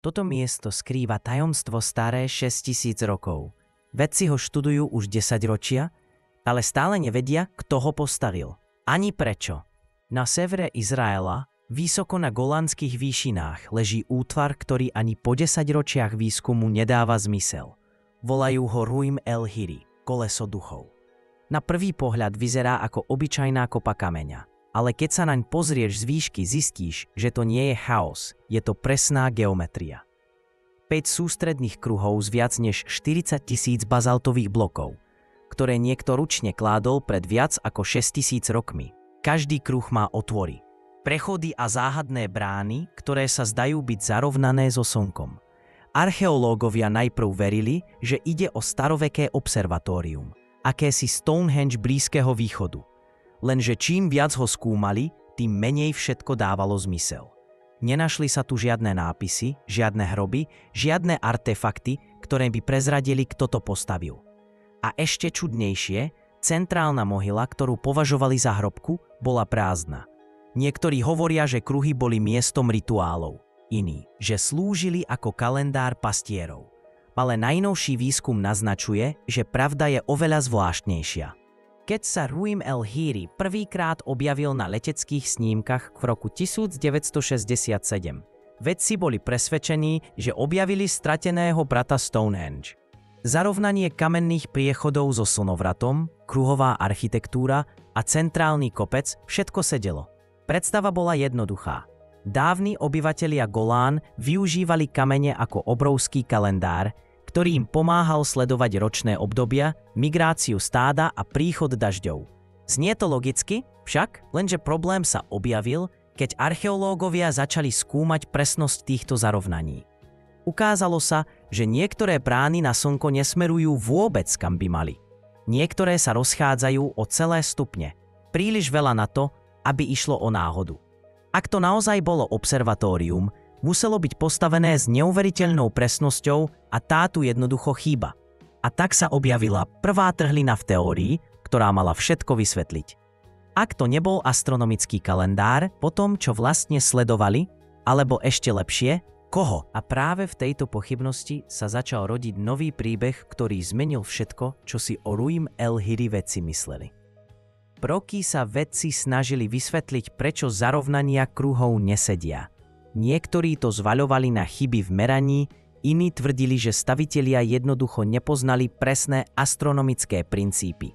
Toto miesto skrýva tajomstvo staré 6000 rokov. Vedci ho študujú už 10 ročia, ale stále nevedia, kto ho postavil. Ani prečo. Na severe Izraela, vysoko na Golanských výšinách, leží útvar, ktorý ani po 10 ročiach výskumu nedáva zmysel. Volajú ho Ruim el-Hiri, koleso duchov. Na prvý pohľad vyzerá ako obyčajná kopa kameňa. Ale keď sa naň pozrieš z výšky, zistíš, že to nie je chaos, je to presná geometria. 5 sústredných kruhov z viac než 40 000 bazaltových blokov, ktoré niekto ručne kládol pred viac ako 6000 rokmi. Každý kruh má otvory, prechody a záhadné brány, ktoré sa zdajú byť zarovnané so slnkom. Archeológovia najprv verili, že ide o staroveké observatórium, akési Stonehenge Blízkeho východu. Lenže čím viac ho skúmali, tým menej všetko dávalo zmysel. Nenašli sa tu žiadne nápisy, žiadne hroby, žiadne artefakty, ktoré by prezradili, kto to postavil. A ešte čudnejšie, centrálna mohyla, ktorú považovali za hrobku, bola prázdna. Niektorí hovoria, že kruhy boli miestom rituálov, iní, že slúžili ako kalendár pastierov. Ale najnovší výskum naznačuje, že pravda je oveľa zvláštnejšia. Keď sa Ruim el-Hiri prvýkrát objavil na leteckých snímkach v roku 1967, vedci boli presvedčení, že objavili strateného brata Stonehenge. Zarovnanie kamenných priechodov so slnovratom, kruhová architektúra a centrálny kopec, všetko sedelo. Predstava bola jednoduchá. Dávni obyvatelia Golán využívali kamene ako obrovský kalendár, ktorý im pomáhal sledovať ročné obdobia, migráciu stáda a príchod dažďov. Znie to logicky, však, lenže problém sa objavil, keď archeológovia začali skúmať presnosť týchto zarovnaní. Ukázalo sa, že niektoré brány na slnko nesmerujú vôbec, kam by mali. Niektoré sa rozchádzajú o celé stupne. Príliš veľa na to, aby išlo o náhodu. Ak to naozaj bolo observatórium, muselo byť postavené s neuveriteľnou presnosťou a tá tu jednoducho chýba. A tak sa objavila prvá trhlina v teórii, ktorá mala všetko vysvetliť. Ak to nebol astronomický kalendár, po tom, čo vlastne sledovali, alebo ešte lepšie, koho? A práve v tejto pochybnosti sa začal rodiť nový príbeh, ktorý zmenil všetko, čo si o Ruim el-Hiri vedci mysleli. Roky sa vedci snažili vysvetliť, prečo zarovnania kruhov nesedia. Niektorí to zvaľovali na chyby v meraní, iní tvrdili, že stavitelia jednoducho nepoznali presné astronomické princípy.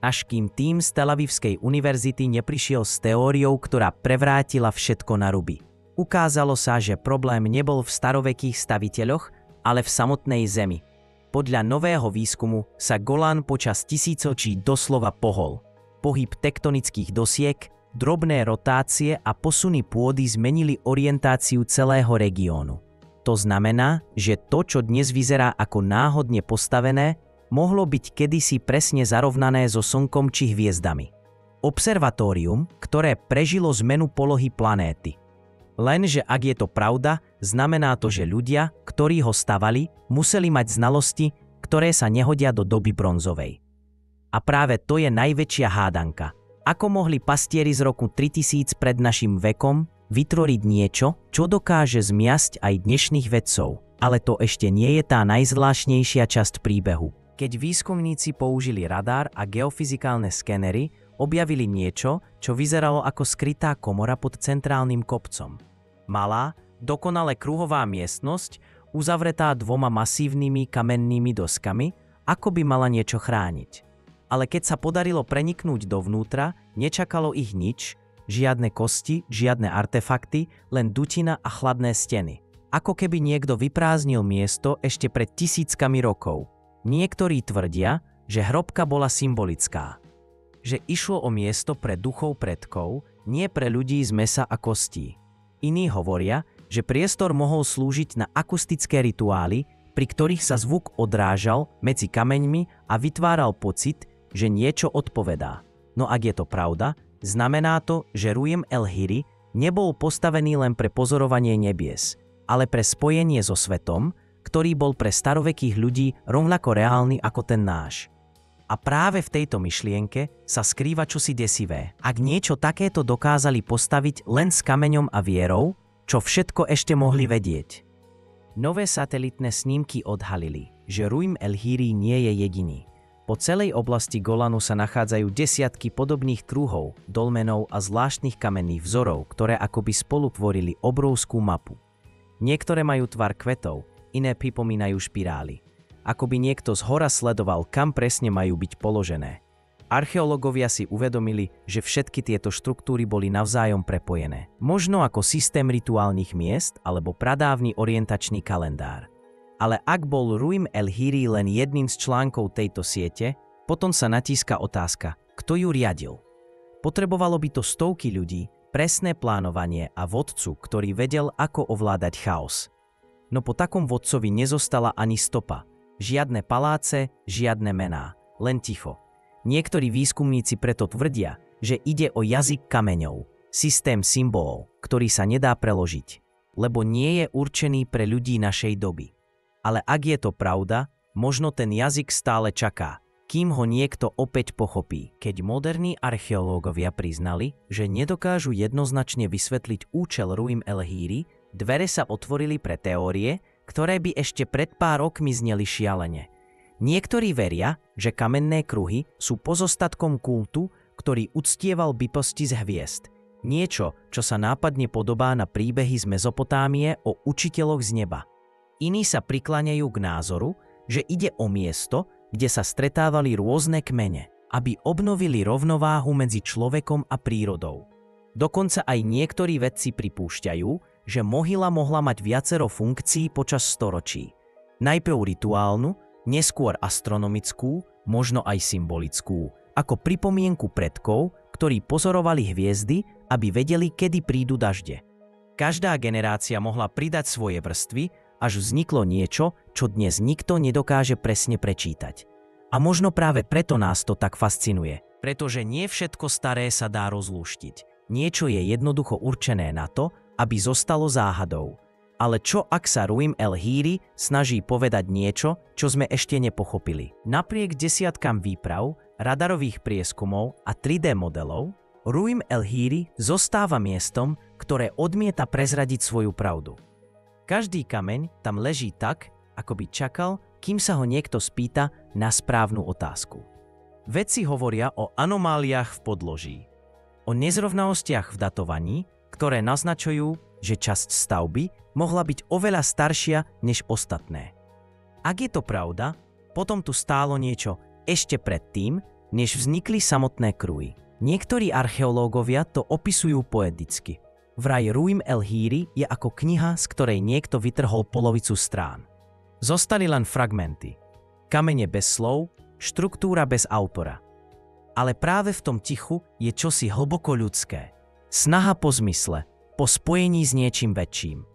Až kým tím z Tel Avivskej univerzity neprišiel s teóriou, ktorá prevrátila všetko na ruby. Ukázalo sa, že problém nebol v starovekých staviteľoch, ale v samotnej Zemi. Podľa nového výskumu sa Golán počas tisícočí doslova pohol. Pohyb tektonických dosiek, drobné rotácie a posuny pôdy zmenili orientáciu celého regiónu. To znamená, že to, čo dnes vyzerá ako náhodne postavené, mohlo byť kedysi presne zarovnané so Slnkom či hviezdami. Observatórium, ktoré prežilo zmenu polohy planéty. Lenže ak je to pravda, znamená to, že ľudia, ktorí ho stavali, museli mať znalosti, ktoré sa nehodia do doby bronzovej. A práve to je najväčšia hádanka. Ako mohli pastieri z roku 3000 pred našim vekom vytvoriť niečo, čo dokáže zmiasť aj dnešných vedcov? Ale to ešte nie je tá najzvláštnejšia časť príbehu. Keď výskumníci použili radar a geofyzikálne skenery, objavili niečo, čo vyzeralo ako skrytá komora pod centrálnym kopcom. Malá, dokonale kruhová miestnosť, uzavretá 2 masívnymi kamennými doskami, ako by mala niečo chrániť. Ale keď sa podarilo preniknúť dovnútra, nečakalo ich nič, žiadne kosti, žiadne artefakty, len dutina a chladné steny. Ako keby niekto vyprázdnil miesto ešte pred tisíckami rokov. Niektorí tvrdia, že hrobka bola symbolická. Že išlo o miesto pre duchov predkov, nie pre ľudí z mäsa a kostí. Iní hovoria, že priestor mohol slúžiť na akustické rituály, pri ktorých sa zvuk odrážal medzi kameňmi a vytváral pocit, že niečo odpovedá. No ak je to pravda, znamená to, že Ruim el-Hiri nebol postavený len pre pozorovanie nebies, ale pre spojenie so svetom, ktorý bol pre starovekých ľudí rovnako reálny ako ten náš. A práve v tejto myšlienke sa skrýva čosi desivé. Ak niečo takéto dokázali postaviť len s kameňom a vierou, čo všetko ešte mohli vedieť? Nové satelitné snímky odhalili, že Ruim el-Hiri nie je jediný. Po celej oblasti Golanu sa nachádzajú desiatky podobných kruhov, dolmenov a zvláštnych kamenných vzorov, ktoré akoby spolu tvorili obrovskú mapu. Niektoré majú tvar kvetov, iné pripomínajú špirály. Akoby niekto zhora sledoval, kam presne majú byť položené. Archeológovia si uvedomili, že všetky tieto štruktúry boli navzájom prepojené. Možno ako systém rituálnych miest alebo pradávny orientačný kalendár. Ale ak bol Ruim el-Hiri len jedným z článkov tejto siete, potom sa natíska otázka, kto ju riadil. Potrebovalo by to stovky ľudí, presné plánovanie a vodcu, ktorý vedel, ako ovládať chaos. No po takom vodcovi nezostala ani stopa. Žiadne paláce, žiadne mená, len ticho. Niektorí výskumníci preto tvrdia, že ide o jazyk kameňov, systém symbolov, ktorý sa nedá preložiť, lebo nie je určený pre ľudí našej doby. Ale ak je to pravda, možno ten jazyk stále čaká, kým ho niekto opäť pochopí. Keď moderní archeológovia priznali, že nedokážu jednoznačne vysvetliť účel Ruim el-Hiri, dvere sa otvorili pre teórie, ktoré by ešte pred pár rokmi zneli šialene. Niektorí veria, že kamenné kruhy sú pozostatkom kultu, ktorý uctieval bytosti z hviezd. Niečo, čo sa nápadne podobá na príbehy z Mezopotámie o učiteľoch z neba. Iní sa prikláňajú k názoru, že ide o miesto, kde sa stretávali rôzne kmene, aby obnovili rovnováhu medzi človekom a prírodou. Dokonca aj niektorí vedci pripúšťajú, že mohyla mohla mať viacero funkcií počas storočí. Najprv rituálnu, neskôr astronomickú, možno aj symbolickú, ako pripomienku predkov, ktorí pozorovali hviezdy, aby vedeli, kedy prídu dažde. Každá generácia mohla pridať svoje vrstvy, až vzniklo niečo, čo dnes nikto nedokáže presne prečítať. A možno práve preto nás to tak fascinuje, pretože nie všetko staré sa dá rozlúštiť. Niečo je jednoducho určené na to, aby zostalo záhadou. Ale čo ak sa Ruim el-Hiri snaží povedať niečo, čo sme ešte nepochopili? Napriek desiatkam výprav, radarových prieskumov a 3D modelov, Ruim el-Hiri zostáva miestom, ktoré odmieta prezradiť svoju pravdu. Každý kameň tam leží tak, ako by čakal, kým sa ho niekto spýta na správnu otázku. Vedci hovoria o anomáliách v podloží, o nezrovnalostiach v datovaní, ktoré naznačujú, že časť stavby mohla byť oveľa staršia než ostatné. Ak je to pravda, potom tu stálo niečo ešte predtým, než vznikli samotné kruhy. Niektorí archeológovia to opisujú poeticky. Vraj Ruim el-Hiri je ako kniha, z ktorej niekto vytrhol polovicu strán. Zostali len fragmenty. Kamene bez slov, štruktúra bez autora. Ale práve v tom tichu je čosi hlboko ľudské. Snaha po zmysle, po spojení s niečím väčším.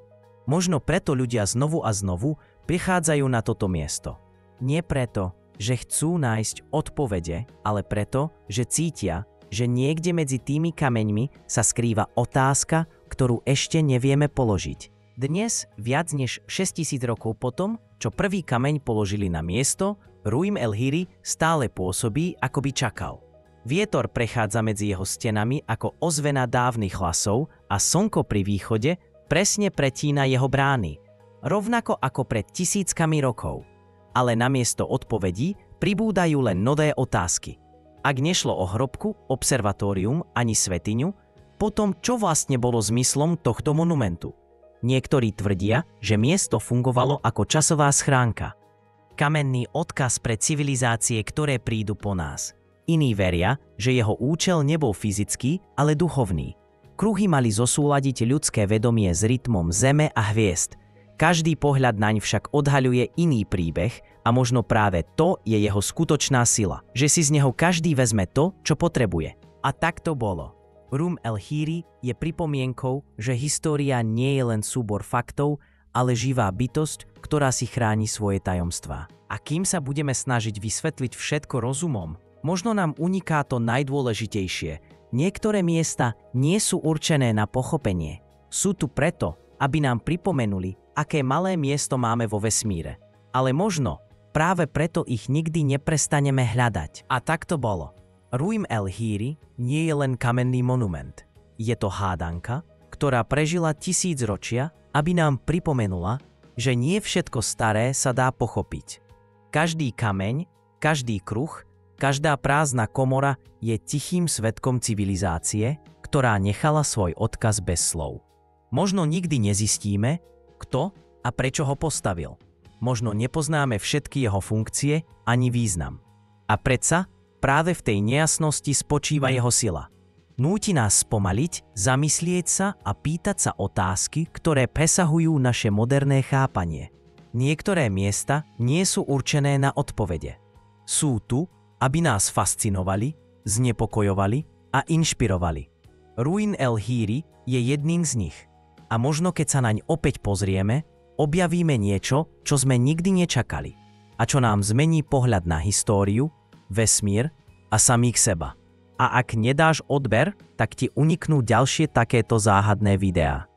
Možno preto ľudia znovu a znovu prichádzajú na toto miesto. Nie preto, že chcú nájsť odpovede, ale preto, že cítia, že niekde medzi tými kameňmi sa skrýva otázka, ktorú ešte nevieme položiť. Dnes, viac než 6000 rokov potom, čo prvý kameň položili na miesto, Ruim el-Hiri stále pôsobí, ako by čakal. Vietor prechádza medzi jeho stenami ako ozvena dávnych hlasov a slnko pri východe presne pretína jeho brány, rovnako ako pred tisíckami rokov. Ale namiesto odpovedí pribúdajú len nové otázky. Ak nešlo o hrobku, observatórium ani svätyňu, potom čo vlastne bolo zmyslom tohto monumentu? Niektorí tvrdia, že miesto fungovalo ako časová schránka. Kamenný odkaz pre civilizácie, ktoré prídu po nás. Iní veria, že jeho účel nebol fyzický, ale duchovný. Kruhy mali zosúladiť ľudské vedomie s rytmom zeme a hviezd. Každý pohľad naň však odhaľuje iný príbeh a možno práve to je jeho skutočná sila, že si z neho každý vezme to, čo potrebuje. A tak to bolo. Ruim el-Hiri je pripomienkou, že história nie je len súbor faktov, ale živá bytosť, ktorá si chráni svoje tajomstvá. A kým sa budeme snažiť vysvetliť všetko rozumom, možno nám uniká to najdôležitejšie. Niektoré miesta nie sú určené na pochopenie. Sú tu preto, aby nám pripomenuli, aké malé miesto máme vo vesmíre. Ale možno práve preto ich nikdy neprestaneme hľadať. A tak to bolo. Ruim el-Hiri nie je len kamenný monument. Je to hádanka, ktorá prežila 1000 ročia, aby nám pripomenula, že nie všetko staré sa dá pochopiť. Každý kameň, každý kruh, každá prázdna komora je tichým svedkom civilizácie, ktorá nechala svoj odkaz bez slov. Možno nikdy nezistíme, kto a prečo ho postavil. Možno nepoznáme všetky jeho funkcie ani význam. A predsa práve v tej nejasnosti spočíva jeho sila. Núti nás spomaliť, zamyslieť sa a pýtať sa otázky, ktoré presahujú naše moderné chápanie. Niektoré miesta nie sú určené na odpovede. Sú tu, aby nás fascinovali, znepokojovali a inšpirovali. Ruin El Hiri je jedným z nich. A možno keď sa naň opäť pozrieme, objavíme niečo, čo sme nikdy nečakali a čo nám zmení pohľad na históriu, vesmír a samých seba. A ak nedáš odber, tak ti uniknú ďalšie takéto záhadné videá.